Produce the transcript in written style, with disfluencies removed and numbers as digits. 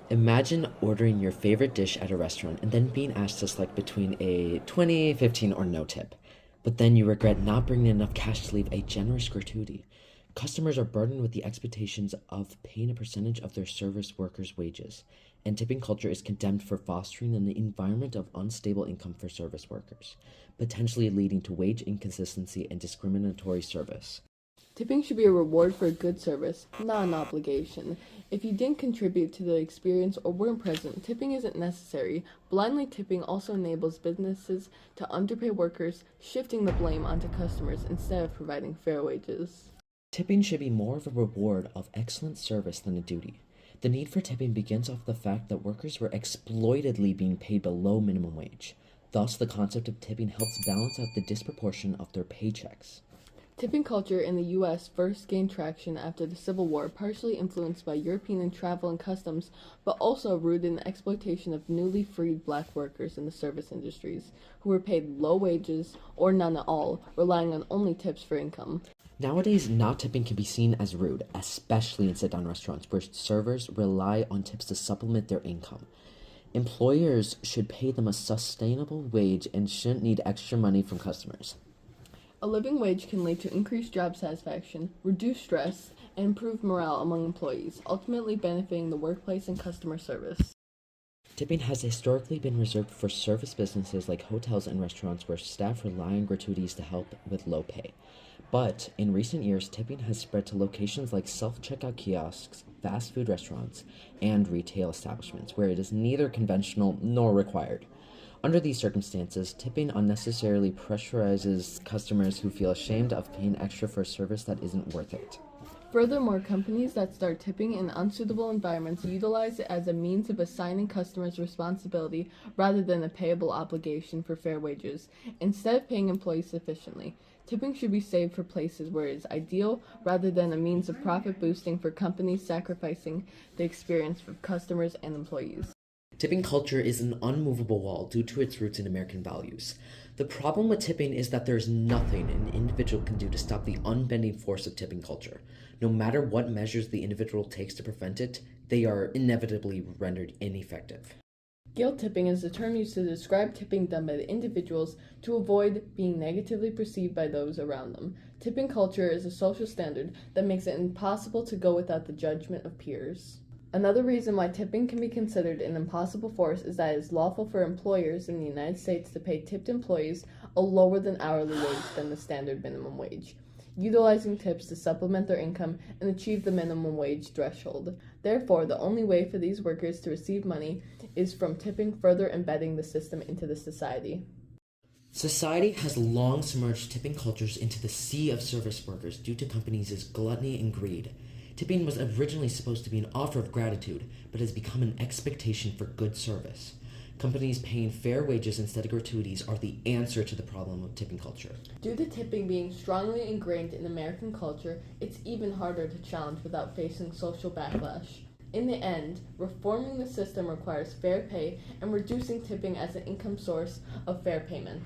Imagine ordering your favorite dish at a restaurant and then being asked to select between a 20, 15, or no tip. But then you regret not bringing enough cash to leave a generous gratuity. Customers are burdened with the expectations of paying a percentage of their service workers' wages, and tipping culture is condemned for fostering an environment of unstable income for service workers, potentially leading to wage inconsistency and discriminatory service. Tipping should be a reward for a good service, not an obligation. If you didn't contribute to the experience or weren't present, tipping isn't necessary. Blindly tipping also enables businesses to underpay workers, shifting the blame onto customers instead of providing fair wages. Tipping should be more of a reward of excellent service than a duty. The need for tipping begins off the fact that workers were exploitedly being paid below minimum wage. Thus, the concept of tipping helps balance out the disproportion of their paychecks. Tipping culture in the U.S. first gained traction after the Civil War, partially influenced by European travel and customs, but also rooted in the exploitation of newly freed black workers in the service industries, who were paid low wages or none at all, relying on only tips for income. Nowadays, not tipping can be seen as rude, especially in sit-down restaurants where servers rely on tips to supplement their income. Employers should pay them a sustainable wage and shouldn't need extra money from customers. A living wage can lead to increased job satisfaction, reduce stress, and improve morale among employees, ultimately benefiting the workplace and customer service. Tipping has historically been reserved for service businesses like hotels and restaurants where staff rely on gratuities to help with low pay. But in recent years, tipping has spread to locations like self-checkout kiosks, fast food restaurants, and retail establishments where it is neither conventional nor required. Under these circumstances, tipping unnecessarily pressurizes customers who feel ashamed of paying extra for a service that isn't worth it. Furthermore, companies that start tipping in unsuitable environments utilize it as a means of assigning customers responsibility rather than a payable obligation for fair wages, instead of paying employees sufficiently. Tipping should be saved for places where it is ideal rather than a means of profit boosting for companies sacrificing the experience for customers and employees. Tipping culture is an unmovable wall due to its roots in American values. The problem with tipping is that there is nothing an individual can do to stop the unbending force of tipping culture. No matter what measures the individual takes to prevent it, they are inevitably rendered ineffective. Guilt tipping is a term used to describe tipping done by the individuals to avoid being negatively perceived by those around them. Tipping culture is a social standard that makes it impossible to go without the judgment of peers. Another reason why tipping can be considered an impossible force is that it is lawful for employers in the United States to pay tipped employees a lower than hourly wage than the standard minimum wage, utilizing tips to supplement their income and achieve the minimum wage threshold. Therefore, the only way for these workers to receive money is from tipping, further embedding the system into the society. Society has long submerged tipping cultures into the sea of service workers due to companies' gluttony and greed. Tipping was originally supposed to be an offer of gratitude, but has become an expectation for good service. Companies paying fair wages instead of gratuities are the answer to the problem of tipping culture. Due to tipping being strongly ingrained in American culture, it's even harder to challenge without facing social backlash. In the end, reforming the system requires fair pay and reducing tipping as an income source of fair payment.